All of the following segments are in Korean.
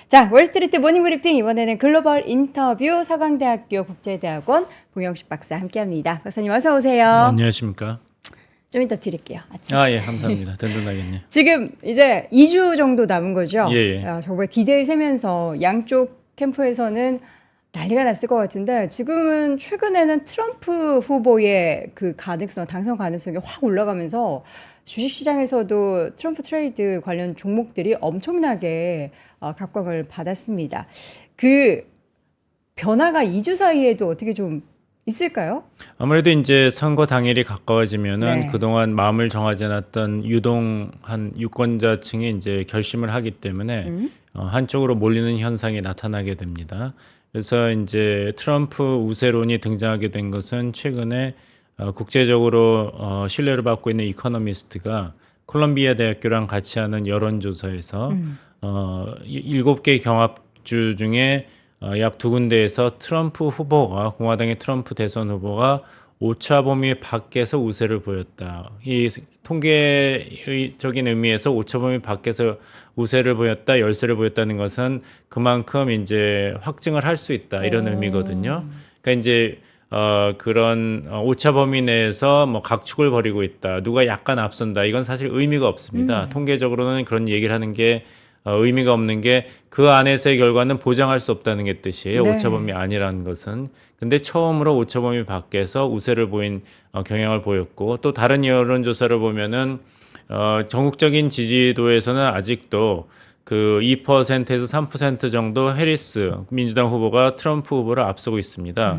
자, 월스트리트 모닝브리핑 이번에는 글로벌 인터뷰 서강대학교 국제대학원 봉영식 박사 함께합니다. 박사님 어서 오세요. 안녕하십니까. 좀 이따 드릴게요. 아침. 예, 감사합니다. 든든하겠네요. 지금 이제 2주 정도 남은 거죠? 예. 정말 디데이 세면서 양쪽 캠프에서는 난리가 났을 것 같은데 지금은 최근에는 트럼프 후보의 그 가능성, 당선 가능성이 확 올라가면서 주식시장에서도 트럼프 트레이드 관련 종목들이 엄청나게 각광을 받았습니다. 그 변화가 2주 사이에도 어떻게 좀 있을까요? 아무래도 이제 선거 당일이 가까워지면은 네. 그동안 마음을 정하지 않았던 유동한 유권자층이 이제 결심을 하기 때문에 한쪽으로 몰리는 현상이 나타나게 됩니다. 그래서 이제 트럼프 우세론이 등장하게 된 것은 최근에 국제적으로 신뢰를 받고 있는 이코노미스트가 콜롬비아 대학교랑 같이 하는 여론조사에서 7개 경합주 중에 약 2군데에서 트럼프 후보가 공화당의 트럼프 대선 후보가 오차 범위 밖에서 우세를 보였다. 이 통계적인 의미에서 오차 범위 밖에서 우세를 보였다, 열세를 보였다는 것은 그만큼 이제 확증을 할 수 있다 이런 의미거든요. 그러니까 이제 그런 오차 범위 내에서 뭐 각축을 벌이고 있다, 누가 약간 앞선다, 이건 사실 의미가 없습니다. 통계적으로는 그런 얘기를 하는 게 의미가 없는 게 그 안에서의 결과는 보장할 수 없다는 게 뜻이에요. 네. 오차범위 아니라는 것은. 근데 처음으로 오차범위 밖에서 우세를 보인 경향을 보였고, 또 다른 여론조사를 보면은 전국적인 지지도에서는 아직도 그 2%에서 3% 정도 해리스 민주당 후보가 트럼프 후보를 앞서고 있습니다.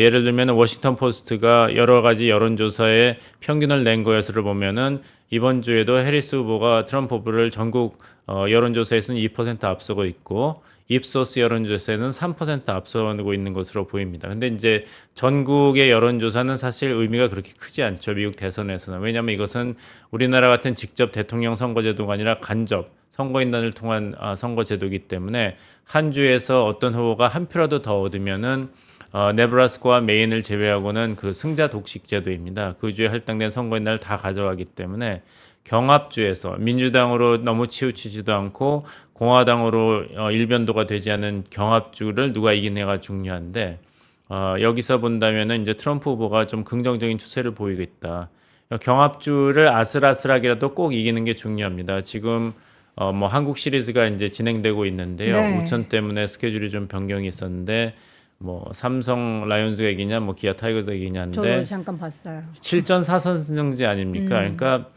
예를 들면 워싱턴 포스트가 여러 가지 여론조사의 평균을 낸 거에서를 보면은 이번 주에도 해리스 후보가 트럼프 후보를 전국 여론조사에서는 2% 앞서고 있고 입소스 여론조사에는 3% 앞서고 있는 것으로 보입니다. 근데 이제 전국의 여론조사는 사실 의미가 그렇게 크지 않죠. 미국 대선에서는. 왜냐하면 이것은 우리나라 같은 직접 대통령 선거제도가 아니라 간접 선거인단을 통한 선거제도이기 때문에 한 주에서 어떤 후보가 한 표라도 더 얻으면은 네브라스카와 메인을 제외하고는 그 승자 독식 제도입니다. 그 주에 할당된 선거인단을 다 가져가기 때문에 경합주에서 민주당으로 너무 치우치지도 않고 공화당으로 일변도가 되지 않은 경합주를 누가 이기느냐가 중요한데 여기서 본다면은 이제 트럼프 후보가 좀 긍정적인 추세를 보이고 있다. 경합주를 아슬아슬하게라도 꼭 이기는 게 중요합니다. 지금 뭐 한국 시리즈가 이제 진행되고 있는데요. 네. 우천 때문에 스케줄이 좀 변경이 있었는데 뭐 삼성 라이온즈가 이기냐, 뭐 기아 타이거즈가 이기냐인데 저도 잠깐 봤어요. 7전 4선승제 아닙니까? 그러니까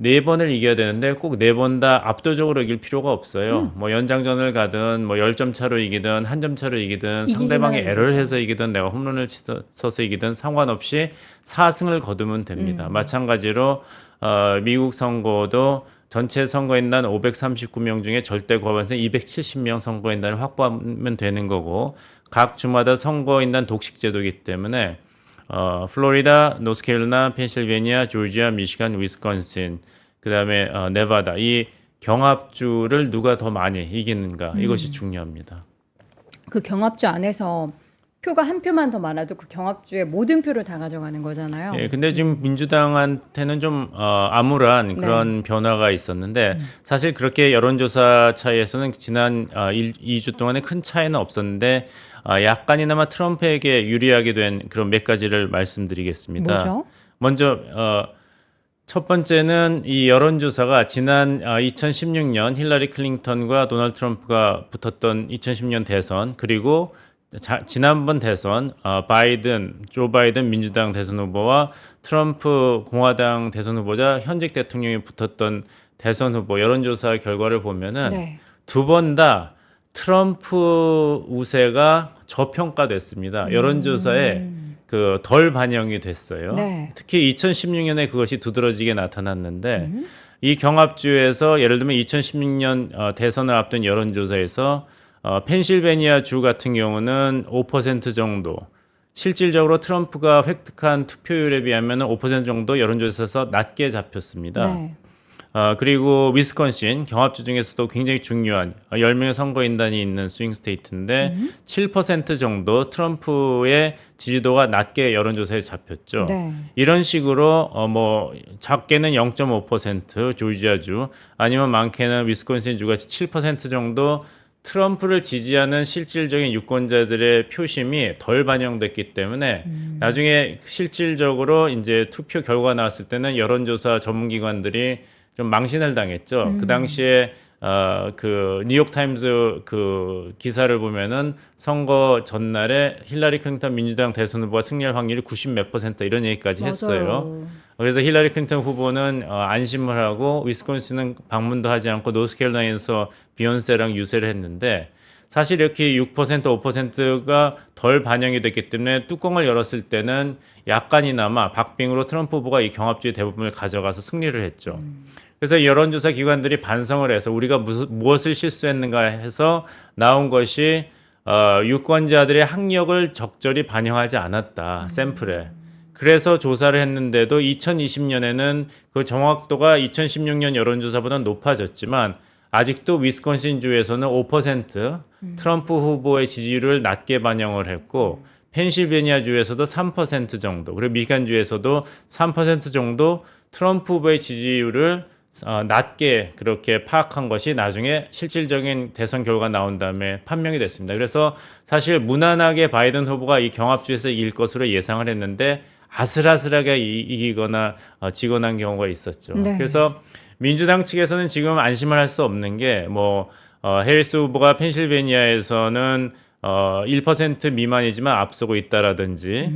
4번을 이겨야 되는데 꼭 4번 다 압도적으로 이길 필요가 없어요. 뭐 연장전을 가든 뭐 10점 차로 이기든 1점 차로 이기든 상대방이 이기기만 에러를 하면 해서 이기든 내가 홈런을 쳐서 이기든 상관없이 4승을 거두면 됩니다. 마찬가지로 미국 선거도 전체 선거인단 539명 중에 절대 과반수 270명 선거인단을 확보하면 되는 거고 각 주마다 선거인단 독식제도이기 때문에 플로리다, 노스캐롤라이나, 펜실베니아, 조지아, 미시간, 위스콘신, 그다음에 네바다 이 경합주를 누가 더 많이 이기는가 이것이 중요합니다. 그 경합주 안에서 표가 한 표만 더 많아도 그 경합주의 모든 표를 다 가져가는 거잖아요. 예, 근데 지금 민주당한테는 좀 암울한 그런 변화가 있었는데 사실 그렇게 여론조사 차이에서는 지난 2주 동안에 큰 차이는 없었는데 약간이나마 트럼프에게 유리하게 된 그런 몇 가지를 말씀드리겠습니다. 뭐죠? 먼저 첫 번째는 이 여론조사가 지난 2016년 힐러리 클린턴과 도널드 트럼프가 붙었던 2010년 대선 그리고 지난번 대선 조 바이든 민주당 대선 후보와 트럼프 공화당 대선 후보자 현직 대통령이 붙었던 대선 후보 여론조사 결과를 보면은 네. 두 번 다 트럼프 우세가 저평가됐습니다. 여론조사에 그 덜 반영이 됐어요. 네. 특히 2016년에 그것이 두드러지게 나타났는데 이 경합주에서 예를 들면 2016년 대선을 앞둔 여론조사에서 펜실베니아 주 같은 경우는 5% 정도 실질적으로 트럼프가 획득한 투표율에 비하면 5% 정도 여론조사에서 낮게 잡혔습니다. 네. 그리고 위스콘신 경합주 중에서도 굉장히 중요한 10명의 선거인단이 있는 스윙 스테이트인데 7% 정도 트럼프의 지지도가 낮게 여론조사에 잡혔죠. 네. 이런 식으로 뭐 작게는 0.5% 조지아주 아니면 많게는 위스콘신 주같이 7% 정도 트럼프를 지지하는 실질적인 유권자들의 표심이 덜 반영됐기 때문에 나중에 실질적으로 이제 투표 결과 나왔을 때는 여론조사 전문기관들이 좀 망신을 당했죠. 그 당시에 그 뉴욕타임즈 그 기사를 보면은 선거 전날에 힐러리 클린턴 민주당 대선 후보가 승리할 확률이 90 몇 % 이런 얘기까지 했어요. 맞아요. 그래서 힐러리 클린턴 후보는 안심을 하고 위스콘신은 방문도 하지 않고 노스캐롤라이나에서 비욘세랑 유세를 했는데 사실 이렇게 6% 5%가 덜 반영이 됐기 때문에 뚜껑을 열었을 때는 약간이나마 박빙으로 트럼프 후보가 이 경합주의 대부분을 가져가서 승리를 했죠. 그래서 여론조사 기관들이 반성을 해서 우리가 무엇을 실수했는가 해서 나온 것이 유권자들의 학력을 적절히 반영하지 않았다. 샘플에. 그래서 조사를 했는데도 2020년에는 그 정확도가 2016년 여론조사보다 높아졌지만 아직도 위스콘신 주에서는 5% 트럼프 후보의 지지율을 낮게 반영을 했고 펜실베니아 주에서도 3% 정도 그리고 미시간 주에서도 3% 정도 트럼프 후보의 지지율을 낮게 그렇게 파악한 것이 나중에 실질적인 대선 결과 나온 다음에 판명이 됐습니다. 그래서 사실 무난하게 바이든 후보가 이 경합주에서 이길 것으로 예상을 했는데 아슬아슬하게 이기거나 지거나 한 경우가 있었죠. 네. 그래서 민주당 측에서는 지금 안심을 할 수 없는 게 해리스 후보가 펜실베니아에서는 1% 미만이지만 앞서고 있다라든지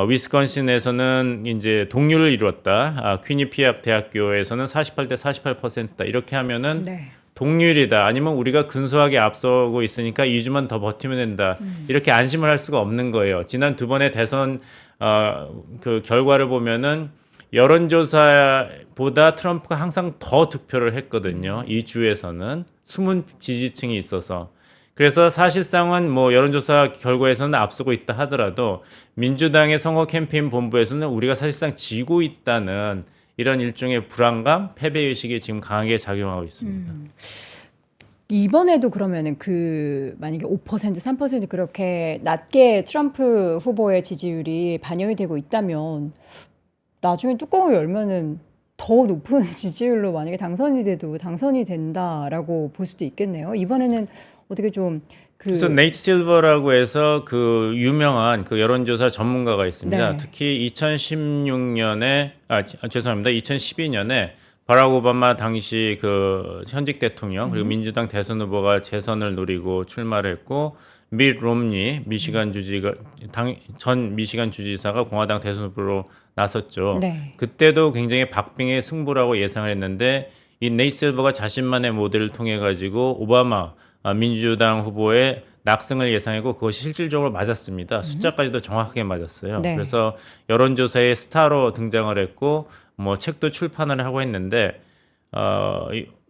위스콘신에서는 이제 동률을 이뤘다. 퀴니피악 대학교에서는 48대 48%다. 이렇게 하면은 네. 동률이다. 아니면 우리가 근소하게 앞서고 있으니까 2주만 더 버티면 된다. 이렇게 안심을 할 수가 없는 거예요. 지난 두 번의 대선 그 결과를 보면은 여론조사보다 트럼프가 항상 더 득표를 했거든요. 이 주에서는 숨은 지지층이 있어서. 그래서 사실상은 여론조사 결과에서는 앞서고 있다 하더라도 민주당의 선거 캠페인 본부에서는 우리가 사실상 지고 있다는 이런 일종의 불안감, 패배의식이 지금 강하게 작용하고 있습니다. 이번에도 그러면은 만약에 5% 3% 그렇게 낮게 트럼프 후보의 지지율이 반영이 되고 있다면 나중에 뚜껑을 열면은 더 높은 지지율로 만약에 당선이 돼도 당선이 된다라고 볼 수도 있겠네요. 이번에는 어떻게 좀 그래서 네이트 실버라고 해서 그 유명한 그 여론조사 전문가가 있습니다. 네. 특히 2016년에 죄송합니다. 2012년에 바락 오바마 당시 그 현직 대통령 그리고 민주당 대선 후보가 재선을 노리고 출마를 했고 밋 롬니 미시간 주지가 전 미시간 주지사가 공화당 대선 후보로 나섰죠. 네. 그때도 굉장히 박빙의 승부라고 예상을 했는데 이 네이트 실버가 자신만의 모델을 통해 가지고 오바마 민주당 후보의 낙승을 예상했고 그것이 실질적으로 맞았습니다. 숫자까지도 정확하게 맞았어요. 네. 그래서 여론조사의 스타로 등장을 했고 책도 출판을 하고 했는데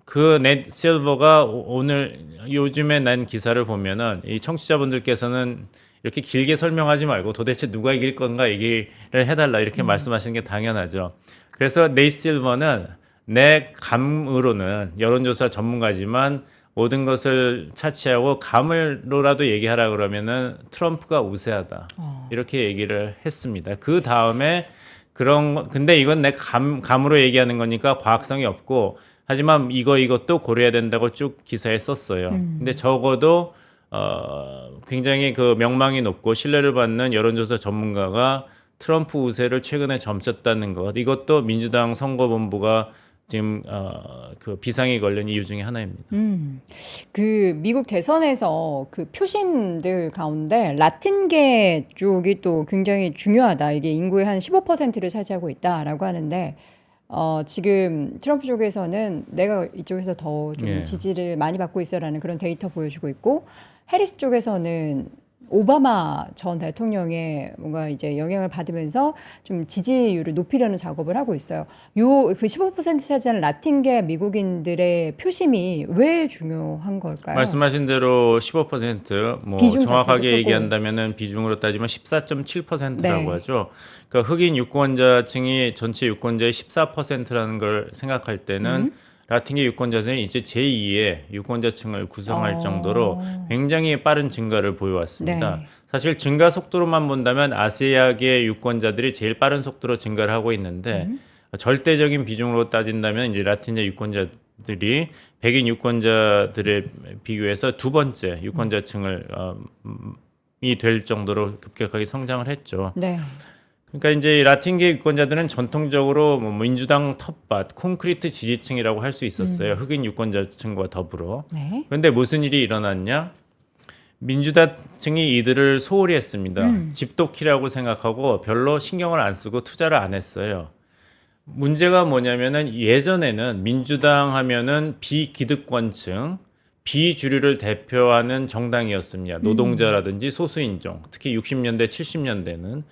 그 넷 실버가 오늘 요즘에 난 기사를 보면은 이 청취자분들께서는 이렇게 길게 설명하지 말고 도대체 누가 이길 건가 얘기를 해달라 이렇게 말씀하시는 게 당연하죠. 그래서 네이트 실버는 내 감으로는 여론조사 전문가지만 모든 것을 차치하고 감으로라도 얘기하라 그러면은 트럼프가 우세하다 이렇게 얘기를 했습니다. 그 다음에 근데 이건 내 감으로 얘기하는 거니까 과학성이 없고 하지만 이것도 고려해야 된다고 쭉 기사에 썼어요. 근데 적어도 굉장히 그 명망이 높고 신뢰를 받는 여론조사 전문가가 트럼프 우세를 최근에 점쳤다는 것 이것도 민주당 선거본부가 지금 그 비상이 걸린 이유 중에 하나입니다. 그 미국 대선에서 그 표심들 가운데 라틴계 쪽이 또 굉장히 중요하다. 이게 인구의 한 15%를 차지하고 있다라고 하는데 지금 트럼프 쪽에서는 내가 이쪽에서 더 좀 예. 지지를 많이 받고 있어라는 그런 데이터 보여주고 있고 해리스 쪽에서는 오바마 전 대통령의 뭔가 이제 영향을 받으면서 좀 지지율을 높이려는 작업을 하고 있어요. 그 15% 차지하는 라틴계 미국인들의 표심이 왜 중요한 걸까요? 말씀하신 대로 15% 비중 자체도 정확하게 크고. 얘기한다면은 비중으로 따지면 14.7%라고 네. 하죠. 그러니까 흑인 유권자층이 전체 유권자의 14%라는 걸 생각할 때는 라틴계 유권자들이 이제 제2의 유권자층을 구성할 정도로 굉장히 빠른 증가를 보여왔습니다. 네. 사실 증가 속도로만 본다면 아시아계 유권자들이 제일 빠른 속도로 증가를 하고 있는데 절대적인 비중으로 따진다면 이제 라틴계 유권자들이 백인 유권자들에 비교해서 두 번째 유권자층을 이 될 정도로 급격하게 성장을 했죠. 네. 그러니까 이제 라틴계 유권자들은 전통적으로 뭐 민주당 텃밭, 콘크리트 지지층이라고 할 수 있었어요. 흑인 유권자층과 더불어. 네. 그런데 무슨 일이 일어났냐? 민주당층이 이들을 소홀히 했습니다. 집도키라고 생각하고 별로 신경을 안 쓰고 투자를 안 했어요. 문제가 뭐냐면은 예전에는 민주당 하면은 비기득권층, 비주류를 대표하는 정당이었습니다. 노동자라든지 소수인종, 특히 60년대, 70년대는.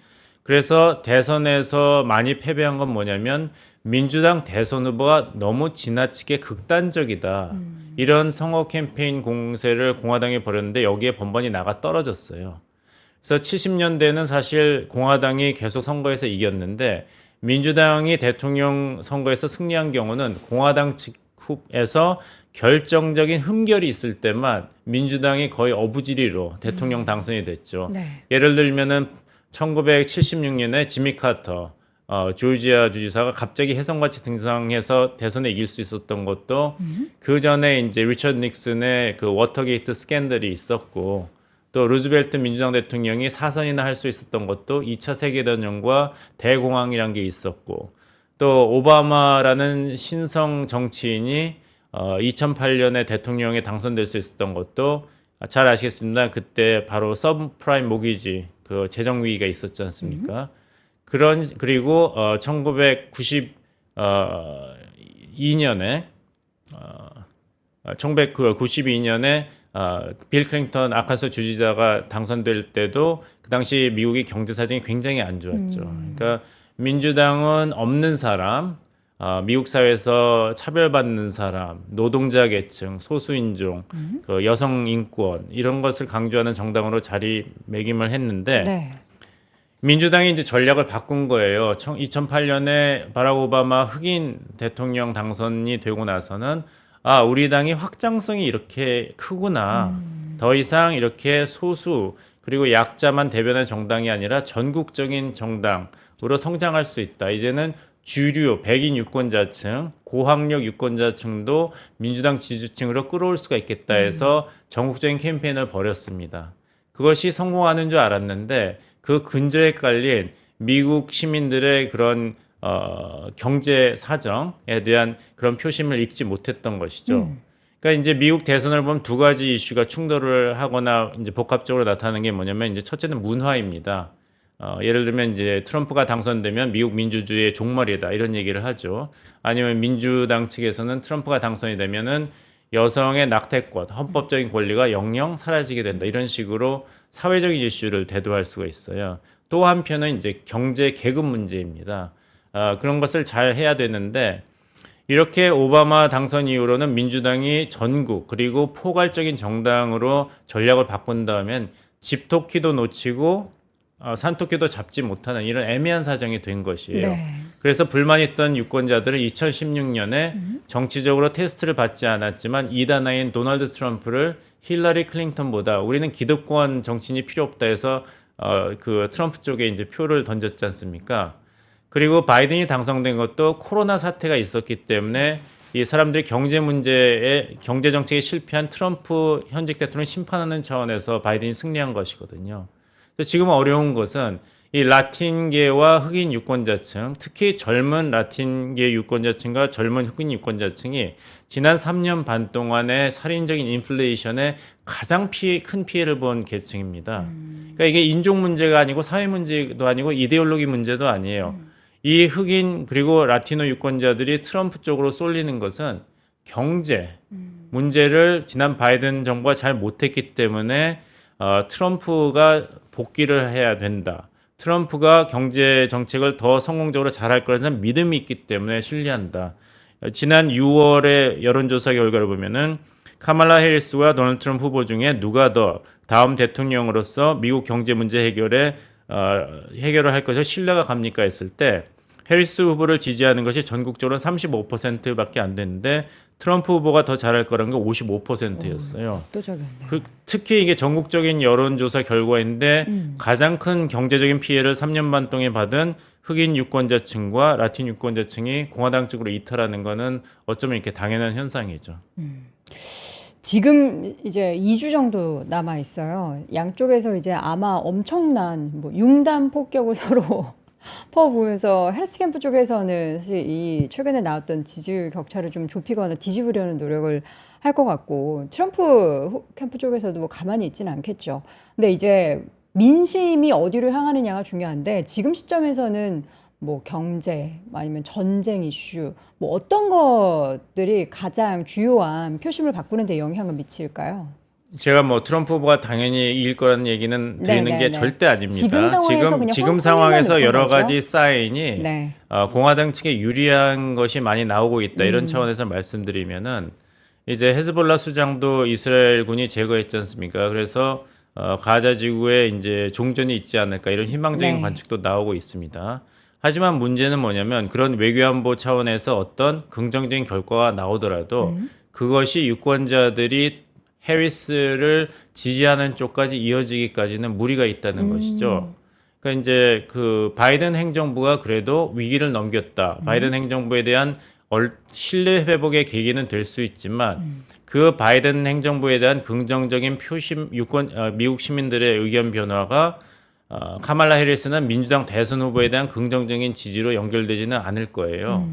그래서 대선에서 많이 패배한 건 뭐냐면 민주당 대선 후보가 너무 지나치게 극단적이다. 이런 선거 캠페인 공세를 공화당이 벌였는데 여기에 번번이 나가 떨어졌어요. 그래서 70년대는 사실 공화당이 계속 선거에서 이겼는데 민주당이 대통령 선거에서 승리한 경우는 공화당 측에서 결정적인 흠결이 있을 때만 민주당이 거의 어부지리로 대통령 당선이 됐죠. 네. 예를 들면은 1976년에 지미 카터 조지아 주지사가 갑자기 혜성같이 등장해서 대선에 이길 수 있었던 것도 그 전에 이제 리처드 닉슨의 그 워터게이트 스캔들이 있었고 또 루즈벨트 민주당 대통령이 4선이나 할 수 있었던 것도 2차 세계대전과 대공황이란 게 있었고 또 오바마라는 신성 정치인이 2008년에 대통령에 당선될 수 있었던 것도 잘 아시겠습니다. 그때 바로 서브프라임 모기지 그 재정 위기가 있었지 않습니까? 그리고 1992년에 빌 클린턴 아카소 주지사가 당선될 때도 그 당시 미국의 경제 사정이 굉장히 안 좋았죠. 그러니까 민주당은 없는 사람, 미국 사회에서 차별받는 사람, 노동자 계층, 소수인종, 그 여성 인권 이런 것을 강조하는 정당으로 자리매김을 했는데 네. 민주당이 이제 전략을 바꾼 거예요. 2008년에 바락 오바마 흑인 대통령 당선이 되고 나서는 우리 당이 확장성이 이렇게 크구나. 더 이상 이렇게 소수 그리고 약자만 대변하는 정당이 아니라 전국적인 정당으로 성장할 수 있다. 이제는 주류 백인 유권자층, 고학력 유권자층도 민주당 지지층으로 끌어올 수가 있겠다 해서 전국적인 캠페인을 벌였습니다. 그것이 성공하는 줄 알았는데 그 근저에 깔린 미국 시민들의 그런 경제 사정에 대한 그런 표심을 읽지 못했던 것이죠. 그러니까 이제 미국 대선을 보면 두 가지 이슈가 충돌을 하거나 이제 복합적으로 나타나는 게 뭐냐면 이제 첫째는 문화입니다. 예를 들면 이제 트럼프가 당선되면 미국 민주주의의 종말이다 이런 얘기를 하죠. 아니면 민주당 측에서는 트럼프가 당선이 되면은 여성의 낙태권, 헌법적인 권리가 영영 사라지게 된다 이런 식으로 사회적인 이슈를 대두할 수가 있어요. 또 한편은 이제 경제 계급 문제입니다. 그런 것을 잘 해야 되는데 이렇게 오바마 당선 이후로는 민주당이 전국 그리고 포괄적인 정당으로 전략을 바꾼 다음엔 집토끼도 놓치고 산토끼도 잡지 못하는 이런 애매한 사정이 된 것이에요. 네. 그래서 불만있던 유권자들은 2016년에 정치적으로 테스트를 받지 않았지만 이단아인 도널드 트럼프를 힐러리 클린턴보다 우리는 기득권 정치인이 필요 없다 해서 그 트럼프 쪽에 이제 표를 던졌지 않습니까? 그리고 바이든이 당선된 것도 코로나 사태가 있었기 때문에 이 사람들이 경제 정책에 실패한 트럼프 현직 대통령을 심판하는 차원에서 바이든이 승리한 것이거든요. 지금 어려운 것은 이 라틴계와 흑인 유권자층, 특히 젊은 라틴계 유권자층과 젊은 흑인 유권자층이 지난 3년 반 동안의 살인적인 인플레이션에 가장 큰 피해를 본 계층입니다. 그러니까 이게 인종 문제가 아니고 사회 문제도 아니고 이데올로기 문제도 아니에요. 이 흑인 그리고 라티노 유권자들이 트럼프 쪽으로 쏠리는 것은 경제 문제를 지난 바이든 정부가 잘 못했기 때문에 트럼프가 복귀를 해야 된다. 트럼프가 경제 정책을 더 성공적으로 잘할 거라는 믿음이 있기 때문에 신뢰한다. 지난 6월의 여론조사 결과를 보면은 카말라 해리스와 도널드 트럼프 후보 중에 누가 더 다음 대통령으로서 미국 경제 문제 해결을 할 것에 신뢰가 갑니까 했을 때 해리스 후보를 지지하는 것이 전국적으로 35%밖에 안 됐는데 트럼프 후보가 더 잘할 거라는 게 55%였어요. 또 적였네요. 특히 이게 전국적인 여론조사 결과인데 가장 큰 경제적인 피해를 3년 반 동안 받은 흑인 유권자층과 라틴 유권자층이 공화당 쪽으로 이탈하는 거는 어쩌면 이렇게 당연한 현상이죠. 지금 이제 2주 정도 남아 있어요. 양쪽에서 이제 아마 엄청난 뭐 융단 폭격을 서로 퍼보면서 헬스 캠프 쪽에서는 사실 이 최근에 나왔던 지지율 격차를 좀 좁히거나 뒤집으려는 노력을 할 것 같고 트럼프 캠프 쪽에서도 뭐 가만히 있지는 않겠죠. 근데 이제 민심이 어디로 향하느냐가 중요한데 지금 시점에서는 뭐 경제 아니면 전쟁 이슈 뭐 어떤 것들이 가장 주요한 표심을 바꾸는 데 영향을 미칠까요? 제가 뭐 트럼프 후보가 당연히 이길 거라는 얘기는 드리는 게 네네네. 절대 아닙니다. 지금 상황에서 그냥 지금 확 상황에서 확률만 여러 높은 거죠? 가지 사인이 네. 공화당 측에 유리한 것이 많이 나오고 있다. 이런 차원에서 말씀드리면은 이제 헤즈볼라 수장도 이스라엘군이 제거했지 않습니까? 그래서 가자 지구에 이제 종전이 있지 않을까 이런 희망적인 네. 관측도 나오고 있습니다. 하지만 문제는 뭐냐면 그런 외교안보 차원에서 어떤 긍정적인 결과가 나오더라도 그것이 유권자들이 해리스를 지지하는 쪽까지 이어지기까지는 무리가 있다는 것이죠. 그러니까 이제 그 바이든 행정부가 그래도 위기를 넘겼다. 바이든 행정부에 대한 신뢰 회복의 계기는 될 수 있지만 그 바이든 행정부에 대한 긍정적인 표심 미국 시민들의 의견 변화가 카말라 해리스는 민주당 대선 후보에 대한 긍정적인 지지로 연결되지는 않을 거예요.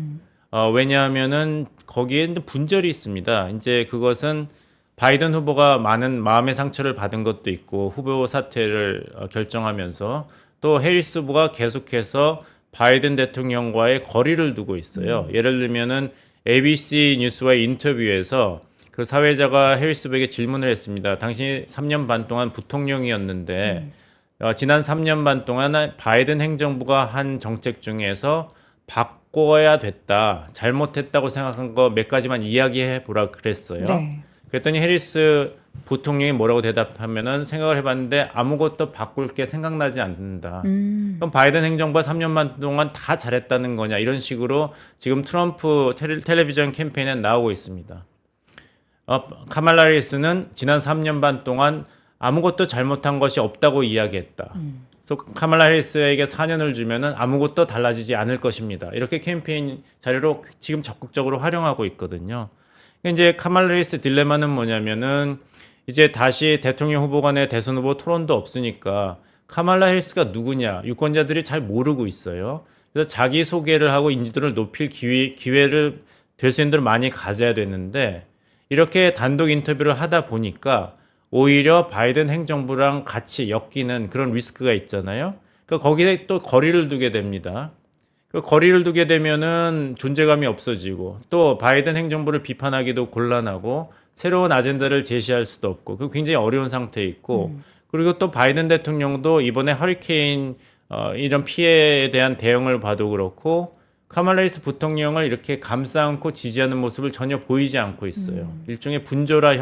왜냐하면은 거기에 분절이 있습니다. 이제 그것은 바이든 후보가 많은 마음의 상처를 받은 것도 있고 후보 사퇴를 결정하면서 또 해리스 후보가 계속해서 바이든 대통령과의 거리를 두고 있어요. 예를 들면은 ABC 뉴스와의 인터뷰에서 그 사회자가 해리스 후보에게 질문을 했습니다. 당신이 3년 반 동안 부통령이었는데 지난 3년 반 동안 바이든 행정부가 한 정책 중에서 바꿔야 됐다. 잘못했다고 생각한 거 몇 가지만 이야기해 보라 그랬어요. 네. 그랬더니 해리스 부통령이 뭐라고 대답하면은 생각을 해봤는데 아무것도 바꿀 게 생각나지 않는다. 그럼 바이든 행정부가 3년 반 동안 다 잘했다는 거냐 이런 식으로 지금 트럼프 텔레비전 캠페인에 나오고 있습니다. 카말라 해리스는 지난 3년 반 동안 아무것도 잘못한 것이 없다고 이야기했다. 그래서 카말라 해리스에게 4년을 주면은 아무것도 달라지지 않을 것입니다. 이렇게 캠페인 자료로 지금 적극적으로 활용하고 있거든요. 이제 카말라 해리스 딜레마는 뭐냐면은 이제 다시 대통령 후보 간의 대선 후보 토론도 없으니까 카말라 해리스가 누구냐 유권자들이 잘 모르고 있어요. 그래서 자기 소개를 하고 인지도를 높일 기회를 대선인들을 많이 가져야 되는데 이렇게 단독 인터뷰를 하다 보니까 오히려 바이든 행정부랑 같이 엮이는 그런 리스크가 있잖아요. 그러니까 거기에 또 거리를 두게 됩니다. 그 거리를 두게 되면은 존재감이 없어지고 또 바이든 행정부를 비판하기도 곤란하고 새로운 아젠다를 제시할 수도 없고 그 굉장히 어려운 상태에 있고 그리고 또 바이든 대통령도 이번에 허리케인 이런 피해에 대한 대응을 봐도 그렇고 카말라 해리스 부통령을 이렇게 감싸 안고 지지하는 모습을 전혀 보이지 않고 있어요. 일종의 분조라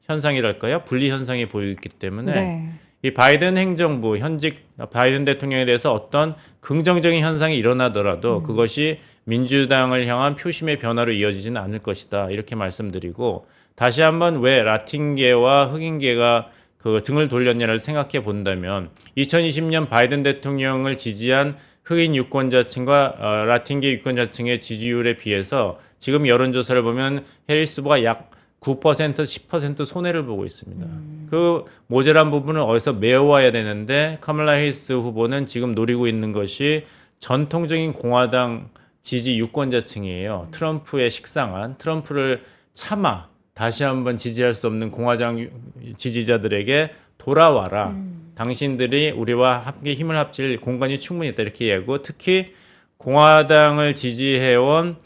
현상이랄까요? 분리 현상이 보이기 때문에 네. 이 바이든 행정부 현직 바이든 대통령에 대해서 어떤 긍정적인 현상이 일어나더라도 그것이 민주당을 향한 표심의 변화로 이어지지는 않을 것이다. 이렇게 말씀드리고 다시 한번 왜 라틴계와 흑인계가 그 등을 돌렸냐를 생각해 본다면 2020년 바이든 대통령을 지지한 흑인 유권자층과 라틴계 유권자층의 지지율에 비해서 지금 여론조사를 보면 해리스 후보가 약 9%, 10% 손해를 보고 있습니다. 그 모자란 부분을 어디서 메워와야 되는데 카말라 해리스 후보는 지금 노리고 있는 것이 전통적인 공화당 지지 유권자층이에요. 트럼프의 식상한 트럼프를 참아 다시 한번 지지할 수 없는 공화당 지지자들에게 돌아와라. 당신들이 우리와 함께 힘을 합칠 공간이 충분히 있다 이렇게 얘기하고 특히 공화당을 지지해온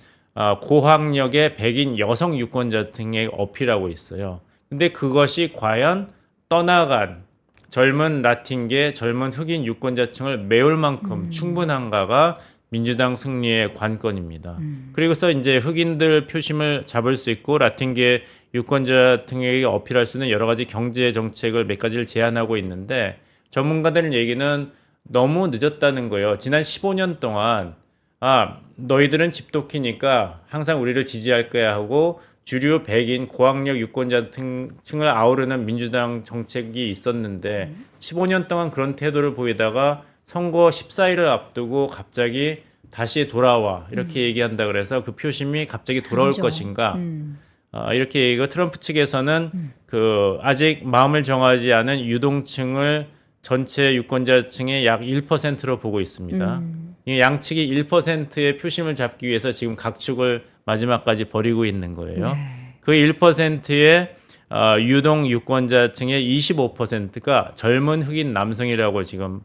고학력의 백인 여성 유권자층에 어필하고 있어요. 근데 그것이 과연 떠나간 젊은 라틴계, 젊은 흑인 유권자층을 메울 만큼 충분한가가 민주당 승리의 관건입니다. 그리고서 이제 흑인들 표심을 잡을 수 있고 라틴계 유권자층에게 어필할 수 있는 여러 가지 경제 정책을 몇 가지를 제안하고 있는데 전문가들 얘기는 너무 늦었다는 거예요. 지난 15년 동안 너희들은 집도키니까 항상 우리를 지지할 거야 하고 주류 백인 고학력 유권자층을 아우르는 민주당 정책이 있었는데 15년 동안 그런 태도를 보이다가 선거 14일을 앞두고 갑자기 다시 돌아와 이렇게 얘기한다 그래서 그 표심이 갑자기 돌아올 아니죠. 것인가 이렇게 얘기가 트럼프 측에서는 그 아직 마음을 정하지 않은 유동층을 전체 유권자층의 약 1%로 보고 있습니다. 이 양측이 1%의 표심을 잡기 위해서 지금 각축을 마지막까지 벌이고 있는 거예요. 네. 그 1%의 유동 유권자층의 25%가 젊은 흑인 남성이라고 지금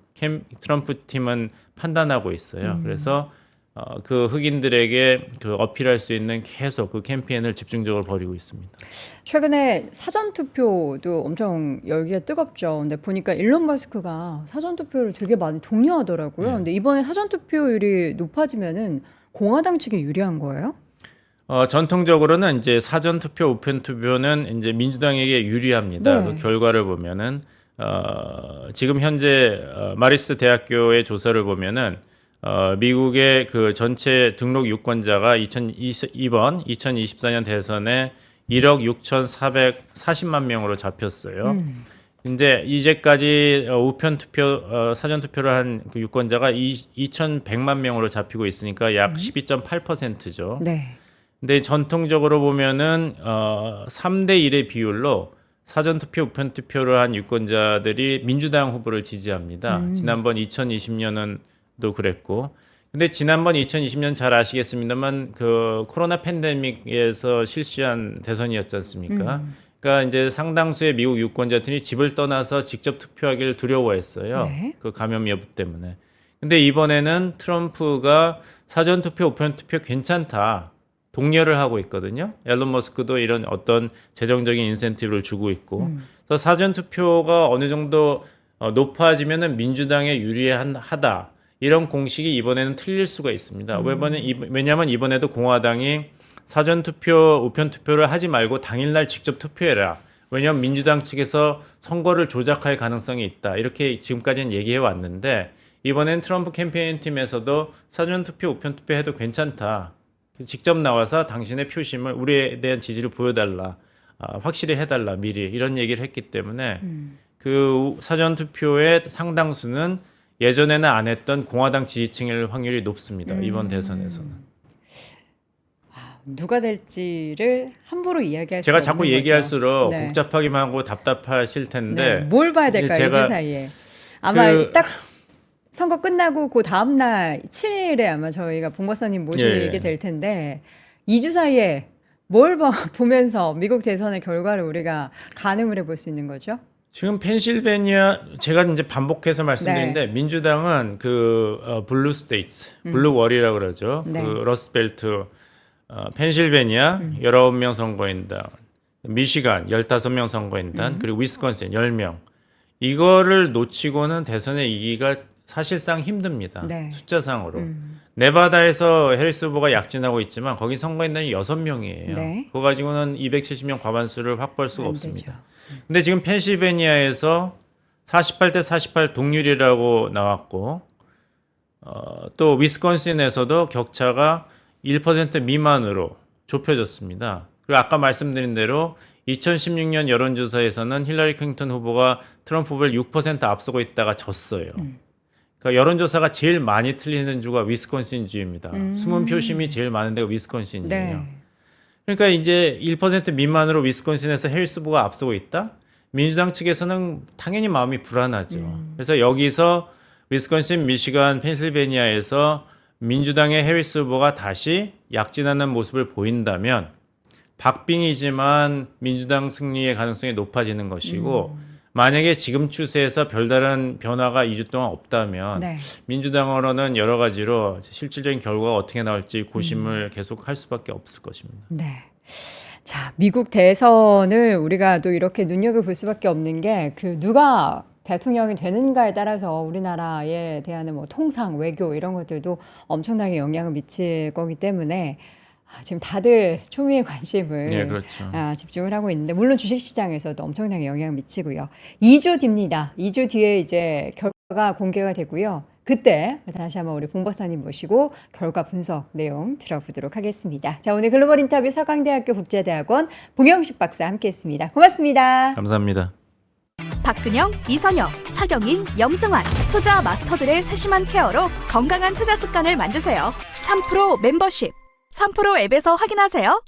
트럼프 팀은 판단하고 있어요. 그래서 그 흑인들에게 그 어필할 수 있는 계속 그 캠페인을 집중적으로 벌이고 있습니다. 최근에 사전 투표도 엄청 열기가 뜨겁죠. 근데 보니까 일론 머스크가 사전 투표를 되게 많이 독려하더라고요. 근데 이번에 사전 투표율이 높아지면은 공화당 측이 유리한 거예요? 전통적으로는 이제 사전 투표, 우편 투표는 이제 민주당에게 유리합니다. 네. 그 결과를 보면은 지금 현재 마리스트 대학교의 조사를 보면은 미국의 그 전체 등록 유권자가 2024년 대선에 1억 6,440만 명으로 잡혔어요. 근데 이제까지 우편 투표, 사전 투표를 한 그 유권자가 2,100만 명으로 잡히고 있으니까 약 12.8%죠. 네. 근데 전통적으로 보면은 3대 1의 비율로 사전 투표, 우편 투표를 한 유권자들이 민주당 후보를 지지합니다. 지난번 2020년은도 그랬고. 근데 지난번 2020년 잘 아시겠습니다만 그 코로나 팬데믹에서 실시한 대선이었지 않습니까? 그러니까 이제 상당수의 미국 유권자들이 집을 떠나서 직접 투표하기를 두려워했어요. 네. 그 감염 여부 때문에. 근데 이번에는 트럼프가 사전 투표, 우편 투표 괜찮다. 독려를 하고 있거든요. 앨런 머스크도 이런 어떤 재정적인 인센티브를 주고 있고. 그래서 사전 투표가 어느 정도 높아지면은 민주당에 유리하다. 이런 공식이 이번에는 틀릴 수가 있습니다. 왜냐하면 이번에도 공화당이 사전 투표, 우편 투표를 하지 말고 당일날 직접 투표해라. 왜냐하면 민주당 측에서 선거를 조작할 가능성이 있다. 이렇게 지금까지는 얘기해 왔는데 이번엔 트럼프 캠페인 팀에서도 사전 투표, 우편 투표해도 괜찮다. 직접 나와서 당신의 표심을 우리에 대한 지지를 보여달라. 확실히 해달라. 미리 이런 얘기를 했기 때문에 그 사전 투표의 상당수는 예전에는 안 했던 공화당 지지층일 확률이 높습니다. 이번 대선에서는. 누가 될지를 함부로 이야기할 수 제가 없는 자꾸 거죠. 얘기할수록 네. 복잡하기만 하고 답답하실 텐데 네. 뭘 봐야 이제 될까요? 제가 2주 사이에. 아마 그- 딱 선거 끝나고 그 다음 날 7일에 아마 저희가 본 박사님 모시고 예. 얘기 될 텐데 2주 사이에 뭘 보면서 미국 대선의 결과를 우리가 가늠을 해볼 수 있는 거죠? 지금 펜실베니아 제가 이제 반복해서 말씀드리는데 민주당은 그 블루 스테이트, 블루 월이라고 그러죠. 네. 그 러스트벨트, 펜실베니아 19명 선거인단, 미시간 15명 선거인단, 그리고 위스콘신 10명. 이거를 놓치고는 대선에 이기가 사실상 힘듭니다. 네. 숫자상으로. 네바다에서 해리스 후보가 약진하고 있지만 거기 선거인단이 6명이에요. 네. 그거 가지고는 270명 과반수를 확보할 수가 안 없습니다. 되죠. 근데 지금 펜실베니아에서 48대 48 동률이라고 나왔고 또 위스콘신에서도 격차가 1% 미만으로 좁혀졌습니다. 그리고 아까 말씀드린 대로 2016년 여론조사에서는 힐러리 클린턴 후보가 트럼프 후보를 6% 앞서고 있다가 졌어요. 그러니까 여론조사가 제일 많이 틀리는 주가 위스콘신주입니다. 숨은 표심이 제일 많은 데가 위스콘신이에요. 네. 그러니까 이제 1% 미만으로 위스콘신에서 해리스 후보가 앞서고 있다? 민주당 측에서는 당연히 마음이 불안하죠. 그래서 여기서 위스콘신, 미시간, 펜실베니아에서 민주당의 해리스 후보가 다시 약진하는 모습을 보인다면 박빙이지만 민주당 승리의 가능성이 높아지는 것이고 만약에 지금 추세에서 별다른 변화가 2주 동안 없다면 네. 민주당으로는 여러 가지로 실질적인 결과가 어떻게 나올지 고심을 계속 할 수밖에 없을 것입니다. 네. 자, 미국 대선을 우리가 또 이렇게 눈여겨볼 수밖에 없는 게 그 누가 대통령이 되는가에 따라서 우리나라에 대한 뭐 통상, 외교 이런 것들도 엄청나게 영향을 미칠 거기 때문에 지금 다들 초미의 관심을 네, 그렇죠. 집중을 하고 있는데 물론 주식시장에서도 엄청나게 영향을 미치고요. 2주 뒤입니다. 2주 뒤에 이제 결과가 공개가 되고요. 그때 다시 한번 우리 봉 박사님 모시고 결과 분석 내용 들어보도록 하겠습니다. 자, 오늘 글로벌 인터뷰 서강대학교 국제대학원 봉영식 박사 함께했습니다. 고맙습니다. 감사합니다. 박근영, 이선영, 사경인, 염승환 투자 마스터들의 세심한 케어로 건강한 투자 습관을 만드세요. 3프로 멤버십 3프로 앱에서 확인하세요.